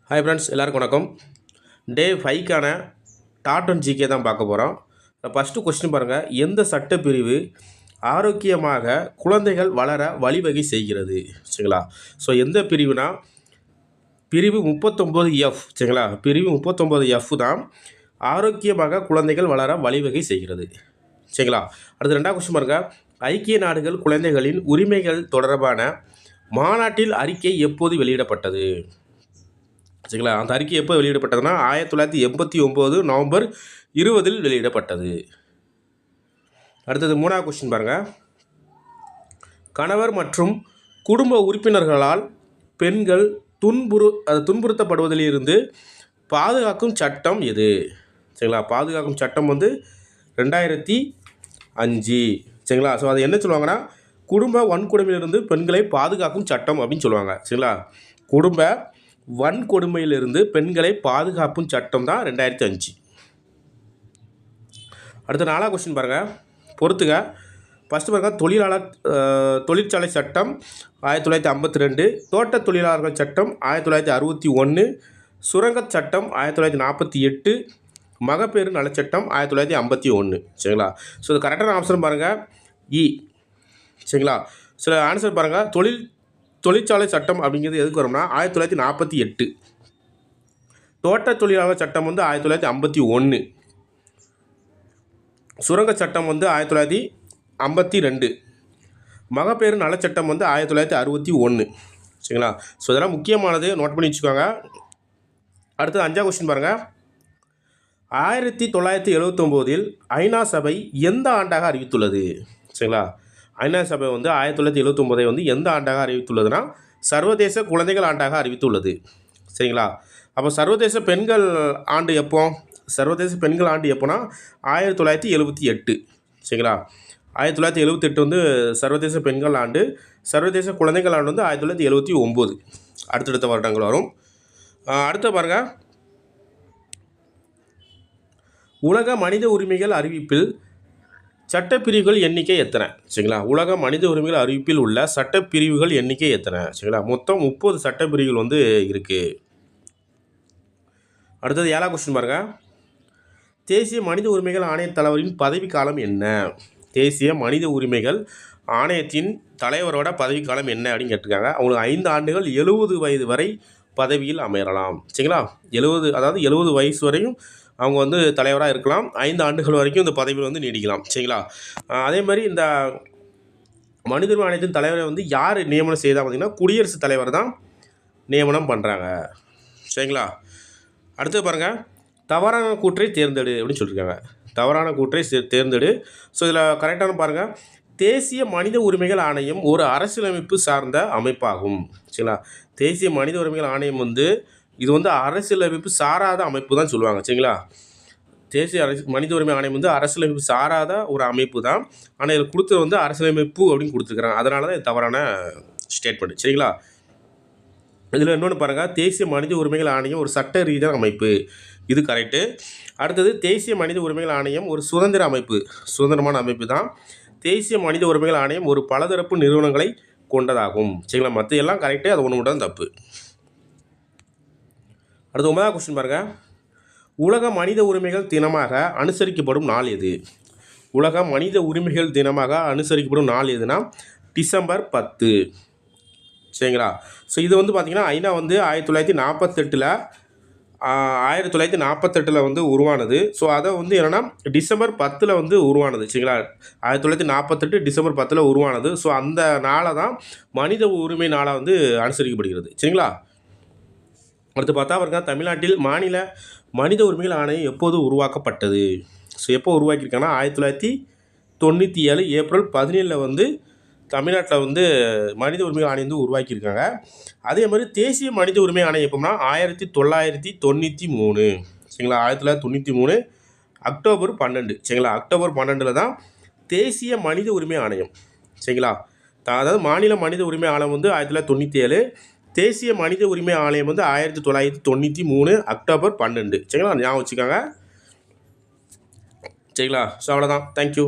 Hi friends, எல்லாருக்கும் வணக்கம். டே 5க்கான dot and GK தான் பார்க்க போகிறோம். ஃபஸ்ட்டு கொஸ்டின் பாருங்கள். எந்த சட்டப்பிரிவு ஆரோக்கியமாக குழந்தைகள் வளர வழிவகை செய்கிறது? சரிங்களா? ஸோ எந்த பிரிவுனா பிரிவு 39F. சரிங்களா? பிரிவு 39F தான் ஆரோக்கியமாக குழந்தைகள் வளர வழிவகை செய்கிறது. சரிங்களா? அடுத்து ரெண்டாவது கொஸ்டின் பாருங்கள். ஐக்கிய நாடுகள் குழந்தைகளின் உரிமைகள் தொடர்பான மாநாட்டில் அறிக்கை எப்போது வெளியிடப்பட்டது? சரிங்களா? அந்த அறிக்கை எப்போ வெளியிடப்பட்டதுன்னா 1989 நவம்பர் 20 வெளியிடப்பட்டது. அடுத்தது மூணாவது கொஸ்டின் பாருங்கள். கணவர் மற்றும் குடும்ப உறுப்பினர்களால் பெண்கள் துன்புறுத்தப்படுவதிலிருந்து பாதுகாக்கும் சட்டம் எது? சரிங்களா? பாதுகாக்கும் சட்டம் 2005. சரிங்களா? ஸோ அது என்ன சொல்லுவாங்கன்னா, குடும்ப வன்கொடுமையிலிருந்து பெண்களை பாதுகாக்கும் சட்டம் அப்படின்னு சொல்லுவாங்க. சரிங்களா? குடும்ப வன்கொடுமையிலிருந்து பெண்களை பாதுகாப்பும் சட்டம் தான் 2005. அடுத்த நாலாவது கொஸ்டின் பாருங்கள், பொறுத்துக. ஃபஸ்ட்டு பாருங்கள், தொழிற்சாலை சட்டம் 1952, தோட்ட தொழிலாளர்கள் சட்டம் 1961, சுரங்க சட்டம் 1948, மகப்பேறு நலச்சட்டம் 1951. சரிங்களா? ஸோ இது கரெக்டான ஆன்சர் பாருங்கள், இ. சரிங்களா? சில ஆன்சர் பாருங்கள். தொழிற்சாலை சட்டம் அப்படிங்கிறது எதுக்கு வரும்னா 1948, தோட்ட தொழிலாளர் சட்டம் 1951, சுரங்க சட்டம் 1952, மகப்பேறு நலச்சட்டம் 1961. சரிங்களா? ஸோ இதெல்லாம் முக்கியமானது, நோட் பண்ணி வச்சுக்கோங்க. அடுத்தது அஞ்சாவது கொஸ்டின் பாருங்கள். 1979 ஐநா சபை எந்த ஆண்டாக அறிவித்துள்ளது? சரிங்களா? ஐநா சபை 1979 எந்த ஆண்டாக அறிவித்துள்ளதுன்னா சர்வதேச குழந்தைகள் ஆண்டாக அறிவித்துள்ளது. சரிங்களா? அப்போ சர்வதேச பெண்கள் ஆண்டு எப்போ? சர்வதேச பெண்கள் ஆண்டு எப்போனா 1978. சரிங்களா? 1978 சர்வதேச பெண்கள் ஆண்டு. சர்வதேச குழந்தைகள் ஆண்டு 1979. அடுத்தடுத்த வருடங்கள் வரும். அடுத்த பாருங்கள், உலக மனித உரிமைகள் அறிவிப்பில் சட்டப்பிரிவுகள் எண்ணிக்கை எத்தனை? சரிங்களா? உலக மனித உரிமைகள் அறிவிப்பில் உள்ள சட்டப்பிரிவுகள் எண்ணிக்கை எத்தனை? சரிங்களா? மொத்தம் 30 சட்டப்பிரிவுகள் இருக்குது. அடுத்தது 7வது கொஸ்டின் பாருங்கள். தேசிய மனித உரிமைகள் ஆணைய தலைவரின் பதவி காலம் என்ன? தேசிய மனித உரிமைகள் ஆணையத்தின் தலைவரோட பதவி காலம் என்ன அப்படின்னு கேட்டிருக்காங்க. அவங்களுக்கு 5 ஆண்டுகள் 70 வயது வரை பதவியில் அமரலாம். சரிங்களா? 70 வயசு வரையும் அவங்க தலைவராக இருக்கலாம். 5 ஆண்டுகள் வரைக்கும் இந்த பதவியில் நீடிக்கலாம். சரிங்களா? அதே மாதிரி இந்த மனித உரிமை ஆணையத்தின் தலைவரை யார் நியமனம் செய்தால் பார்த்திங்கன்னா குடியரசுத் தலைவர் தான் நியமனம் பண்ணுறாங்க. சரிங்களா? அடுத்து பாருங்கள், தவறான கூற்றை தேர்ந்தெடு அப்படின்னு சொல்லியிருக்காங்க. தவறான கூற்றை தேர்ந்தெடு. ஸோ இதில் கரெக்டான பாருங்கள், தேசிய மனித உரிமைகள் ஆணையம் ஒரு அரசியலமைப்பு சார்ந்த அமைப்பாகும். சரிங்களா? தேசிய மனித உரிமைகள் ஆணையம் இது அரசியலமைப்பு சாராத அமைப்பு தான் சொல்லுவாங்க. சரிங்களா? தேசிய மனித உரிமை ஆணையம் அரசியலமைப்பு சாராத ஒரு அமைப்பு தான். ஆனால் இதில் கொடுத்தது அரசியலமைப்பு அப்படின்னு கொடுத்துருக்குறாங்க. அதனால தான் இது தவறான ஸ்டேட்மெண்ட். சரிங்களா? இதில் இன்னொன்று பாருங்கள், தேசிய மனித உரிமைகள் ஆணையம் ஒரு சட்ட ரீதியான அமைப்பு. இது கரெக்டு. அடுத்தது, தேசிய மனித உரிமைகள் ஆணையம் ஒரு சுதந்திர அமைப்பு, சுதந்திரமான அமைப்பு தான். தேசிய மனித உரிமைகள் ஆணையம் ஒரு பலதரப்பு நிறுவனங்களை கொண்டதாகும். சரிங்களா? மற்ற எல்லாம் கரெக்டு, அது ஒன்று மட்டும் தப்பு. அடுத்து 9வது கொஸ்டின் பாருங்கள். உலக மனித உரிமைகள் தினமாக அனுசரிக்கப்படும் நாள் எது? உலக மனித உரிமைகள் தினமாக அனுசரிக்கப்படும் நாள் எதுனா டிசம்பர் 10. சரிங்களா? ஸோ இது பார்த்திங்கன்னா ஐநா 1948 உருவானது. ஸோ அதை என்னென்னா டிசம்பர் 10 உருவானது. சரிங்களா? 1948 டிசம்பர் 10 உருவானது. ஸோ அந்த நாளை தான் மனித உரிமை நாளாக அனுசரிக்கப்படுகிறது. சரிங்களா? அடுத்து பார்த்தா பாருங்க, தமிழ்நாட்டில் மாநில மனித உரிமைகள் ஆணையம் எப்போது உருவாக்கப்பட்டது? ஸோ எப்போ உருவாக்கியிருக்காங்கன்னா 1997 ஏப்ரல் 17 தமிழ்நாட்டில் மனித உரிமைகள் ஆணையம் உருவாக்கியிருக்காங்க. அதே மாதிரி தேசிய மனித உரிமை ஆணையம் எப்போனா 1993. சரிங்களா? 1993 அக்டோபர் 12. சரிங்களா? அக்டோபர் 12 தான் தேசிய மனித உரிமை ஆணையம். சரிங்களா? அதாவது மாநில மனித உரிமை ஆணையம் 1997, தேசிய மனித உரிமை ஆணையம் 1993 அக்டோபர் 12. சரிங்களா? ஞாபகம் வச்சுக்கோங்க. சரிங்களா? ஸோ அவ்வளோதான். தேங்க்யூ.